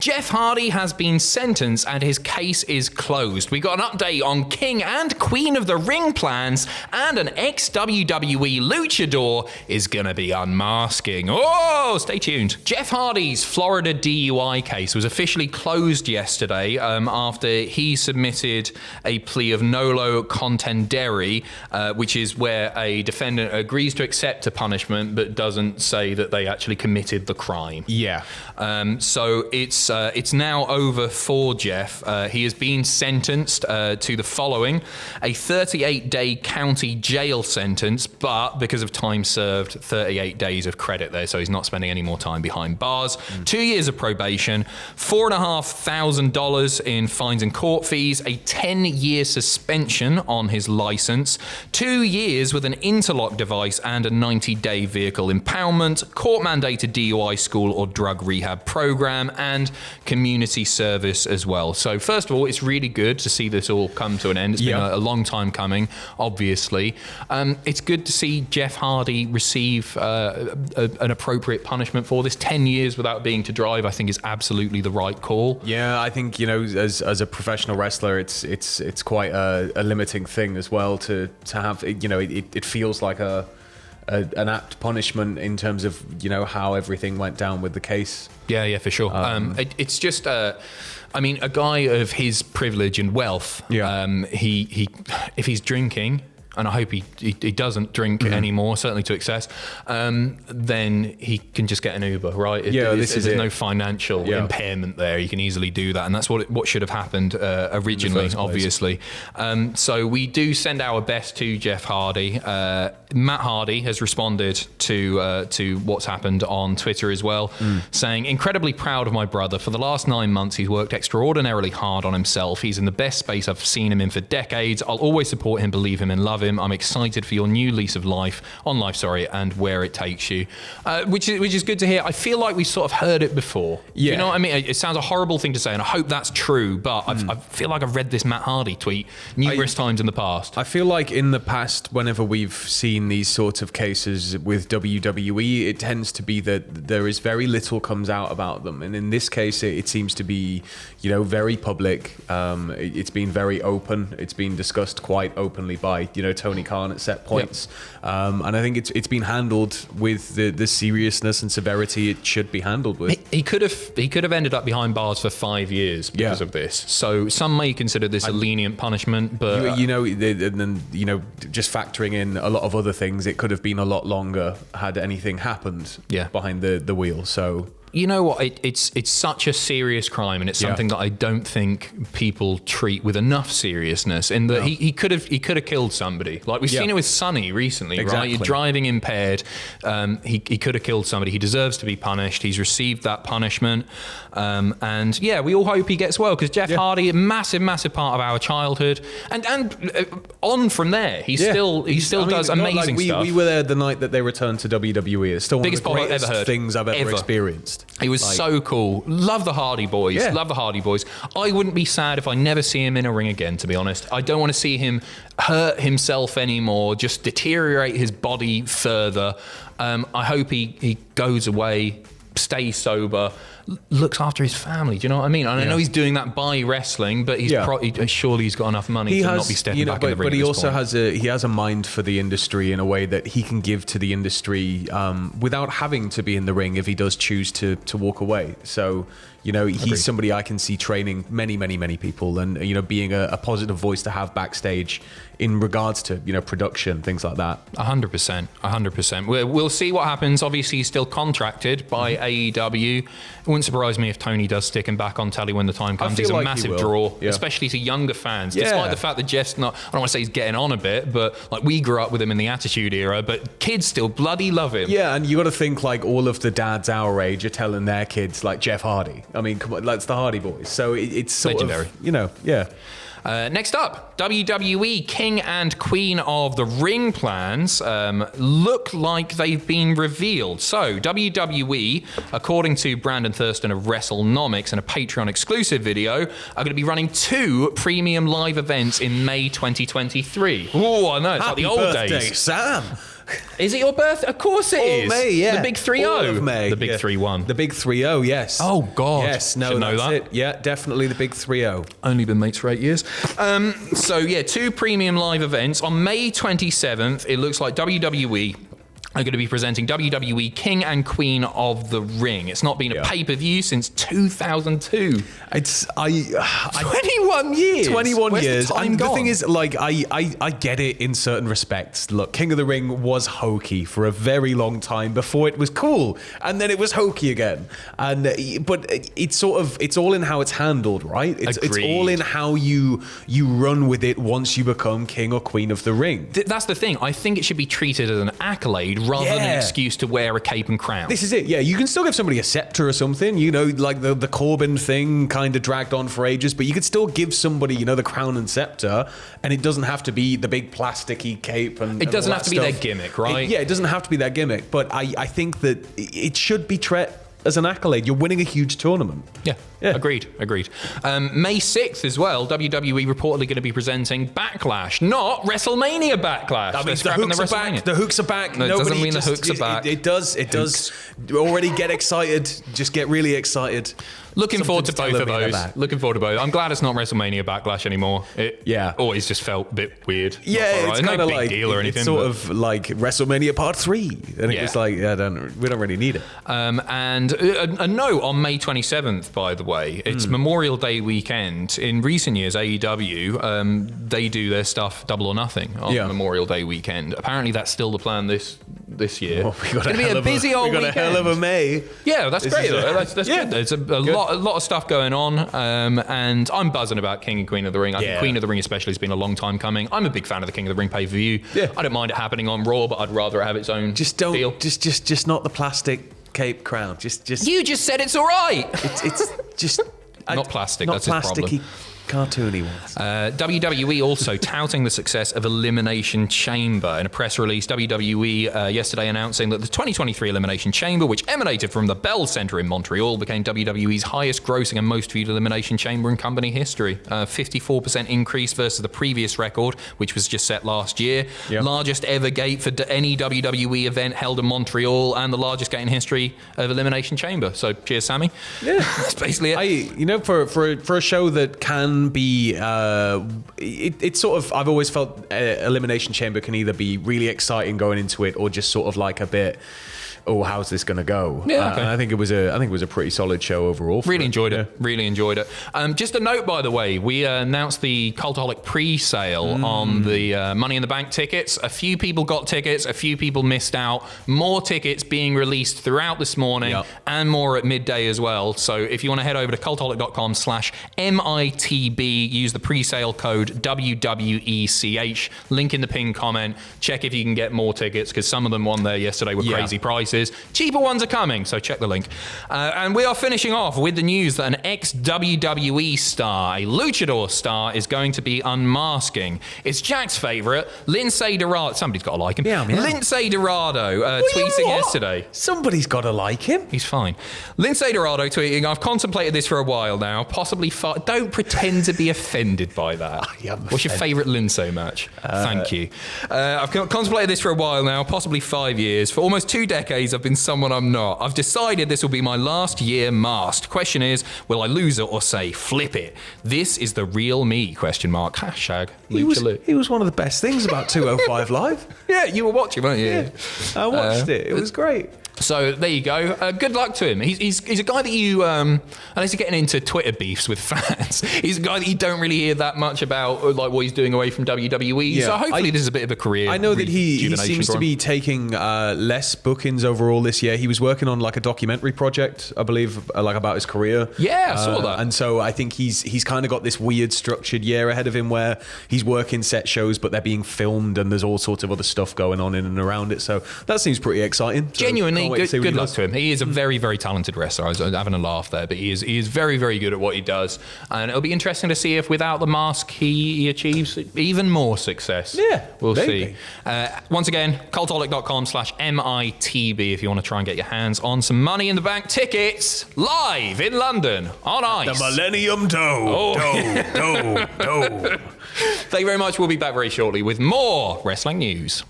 Jeff Hardy has been sentenced and his case is closed. We got an update on King and Queen of the Ring plans, and an ex-WWE luchador is going to be unmasking. Oh, stay tuned. Jeff Hardy's Florida DUI case was officially closed yesterday after he submitted a plea of nolo contendere, which is where a defendant agrees to accept a punishment but doesn't say that they actually committed the crime. Yeah. So it's now over for Jeff. He has been sentenced to the following: a 38-day county jail sentence, but because of time served, 38 days of credit there, so he's not spending any more time behind bars. 2 years of probation, $4,500 in fines and court fees, a 10-year suspension on his license, 2 years with an interlock device, and a 90-day vehicle impoundment, court-mandated DUI school or drug rehab program, and community service as well. So first of all, it's really good to see this all come to an end. It's been a long time coming, obviously. It's good to see Jeff Hardy receive an appropriate punishment for this. 10 years without being to drive, I think, is absolutely the right call. Yeah, I think, as a professional wrestler, it's quite a limiting thing as well to have. It feels like an apt punishment in terms of how everything went down with the case. Yeah, for sure. It's just, a guy of his privilege and wealth. He if he's drinking, and I hope he doesn't drink anymore, certainly to excess, then he can just get an Uber, right? There's no financial impairment there. You can easily do that, and that's what should have happened originally, obviously. So we do send our best to Jeff Hardy. Matt Hardy has responded to what's happened on Twitter as well, saying, "Incredibly proud of my brother. For the last 9 months, he's worked extraordinarily hard on himself. He's in the best space I've seen him in for decades. I'll always support him, believe him, and love him. I'm excited for your new lease of life, and where it takes you," which is good to hear. I feel like we've sort of heard it before. Yeah. You know what I mean? It sounds a horrible thing to say, and I hope that's true, but I feel like I've read this Matt Hardy tweet numerous times in the past. I feel like in the past, whenever we've seen these sorts of cases with WWE, it tends to be that there is very little comes out about them. And in this case, it seems to be, very public. It's been very open. It's been discussed quite openly by, Tony Khan at set points. And I think it's been handled with the seriousness and severity it should be handled with. He could have ended up behind bars for 5 years because of this. So some may consider this a lenient punishment, but just factoring in a lot of other things, it could have been a lot longer had anything happened behind the wheel. So you know what? It's such a serious crime, and it's something that I don't think people treat with enough seriousness. In that he could have killed somebody. Like we've seen it with Sonny recently, right? You're driving impaired. He could have killed somebody. He deserves to be punished. He's received that punishment, and we all hope he gets well, because Jeff Hardy, a massive part of our childhood, and on from there, he still does amazing stuff. We were there the night that they returned to WWE. It's still biggest one of the I've ever heard. Things I've ever experienced. He was so cool. Love the Hardy Boys. Love the Hardy Boys. I wouldn't be sad if I never see him in a ring again, to be honest. I don't want to see him hurt himself anymore, just deteriorate his body further. I hope he goes away, stays sober, looks after his family. Do you know what I mean? And I know he's doing that by wrestling, but surely he's got enough money to not be stepping back in the ring. But he also has a mind for the industry in a way that he can give to the industry without having to be in the ring if he does choose to walk away. So he's somebody I can see training many people, and being a positive voice to have backstage in regards to production, things like that. 100%. We'll see what happens. Obviously, he's still contracted by AEW. It wouldn't surprise me if Tony does stick him back on telly when the time comes. He's a massive draw, especially to younger fans. Despite the fact that Jeff's not, I don't want to say he's getting on a bit, but like we grew up with him in the Attitude Era, but kids still bloody love him. Yeah, and you got to think like all of the dads our age are telling their kids like Jeff Hardy. I mean, come on, that's the Hardy Boys. So it's sort legendary. Next up, WWE King and Queen of the Ring plans look like they've been revealed. So WWE, according to Brandon Thurston of WrestleNomics and a Patreon exclusive video, are going to be running 2 premium live events in May 2023. Oh, I know, it's like the old days. Sam. Is it your birthday? Of course it is. May, yeah. The big 3-0. All of May. The big 3-1. The big 3-0, yes. Oh, God. Yes, no, should know that's that. it. Yeah, definitely the big 3-0. Only been mates for 8 years. So, yeah, 2 premium live events. On May 27th, it looks like WWE are going to be presenting WWE King and Queen of the Ring. It's not been a pay-per-view since 2002. It's 21 years. 21 Where's years. The time and gone? the thing is, like, I get it in certain respects. Look, King of the Ring was hokey for a very long time before it was cool, and then it was hokey again. And but it's all in how it's handled, right? It's all in how you run with it once you become King or Queen of the Ring. That's the thing. I think it should be treated as an accolade rather than an excuse to wear a cape and crown. This is it. Yeah, you can still give somebody a scepter or something. You know, like the Corbin thing kind of dragged on for ages, but you could still give somebody, you know, the crown and scepter, and it doesn't have to be the big plasticky cape. And it doesn't have to be stuff. their gimmick, right? It doesn't have to be their gimmick, but I think that it should be treated as an accolade. You're winning a huge tournament. Yeah. Agreed. May 6th as well, WWE reportedly going to be presenting Backlash, not WrestleMania Backlash. That means the hooks are back. The hooks are back. No, it doesn't mean the hooks are back. It does. Already get excited. Just get really excited. Looking forward to both of those. Looking forward to both. I'm glad it's not WrestleMania Backlash anymore. It always just felt a bit weird. Yeah, it's kind of no big deal or anything. It's sort of like WrestleMania Part 3. And it was like, we don't really need it. And a note on May 27th, by the way, it's Memorial Day weekend. In recent years, AEW, they do their stuff double or nothing on Memorial Day weekend. Apparently, that's still the plan this year. Oh, it's going to be a busy old weekend. We got a hell of a May. Yeah, that's great. That's good. There's a lot of stuff going on, and I'm buzzing about King and Queen of the Ring. I think Queen of the Ring especially has been a long time coming. I'm a big fan of the King of the Ring pay-per-view. Yeah. I don't mind it happening on Raw, but I'd rather have its own feel. Just not the plastic cape crown. Just you just said it's all right. It's just not plastic. Not that's his problem. Cartoony ones. WWE also touting the success of Elimination Chamber. In a press release, WWE yesterday announcing that the 2023 Elimination Chamber, which emanated from the Bell Center in Montreal, became WWE's highest grossing and most viewed Elimination Chamber in company history. 54% increase versus the previous record, which was just set last year. Yep. Largest ever gate for any WWE event held in Montreal, and the largest gate in history of Elimination Chamber. So cheers, Sammy. Yeah. That's basically it. For a show that can be it's sort of, I've always felt Elimination Chamber can either be really exciting going into it or just sort of like a bit, oh, how's this going to go? Yeah, okay. I think it was a pretty solid show overall. Really enjoyed it. Just a note, by the way, we announced the Cultaholic pre-sale on the Money in the Bank tickets. A few people got tickets, a few people missed out. More tickets being released throughout this morning and more at midday as well. So if you want to head over to cultaholic.com/MITB, use the pre-sale code WWECH, link in the pinned comment, check if you can get more tickets, because some of them on there yesterday were crazy prices. Cheaper ones are coming, so check the link. And we are finishing off with the news that an ex-WWE star, a luchador star, is going to be unmasking. It's Jack's favourite, Lince Dorado. Somebody's got to like him. Yeah. Lince Dorado tweeting yesterday. Somebody's got to like him. He's fine. Lince Dorado tweeting, I've contemplated this for a while now, possibly don't pretend to be offended by that. What's your favourite Lince match? Thank you. I've contemplated this for a while now, possibly 5 years. For almost 2 decades, I've been someone I'm not. I've decided this will be my last year masked. Question is, will I lose it or say, flip it? This is the real me, question mark. Hashtag Lucha. He was one of the best things about 205 Live. Yeah, you were watching, weren't you? Yeah, I watched it. It was great. So there you go. Good luck to him. He's a guy that you, unless you're getting into Twitter beefs with fans, he's a guy that you don't really hear that much about, like what he's doing away from WWE. Yeah, so hopefully this is a bit of a career. I know that he seems to be taking less bookings overall this year. He was working on like a documentary project, I believe, like about his career. Yeah, I saw that. And so I think he's kind of got this weird structured year ahead of him where he's working set shows, but they're being filmed and there's all sorts of other stuff going on in and around it. So that seems pretty exciting. So genuinely. Good luck to him. He is a very, very talented wrestler. I was having a laugh there, but he is very, very good at what he does. And it'll be interesting to see if without the mask he achieves even more success. Yeah, we'll see. Once again, cultaholic.com/MITB if you want to try and get your hands on some Money in the Bank tickets live in London on ice. The Millennium Dome. Thank you very much. We'll be back very shortly with more wrestling news.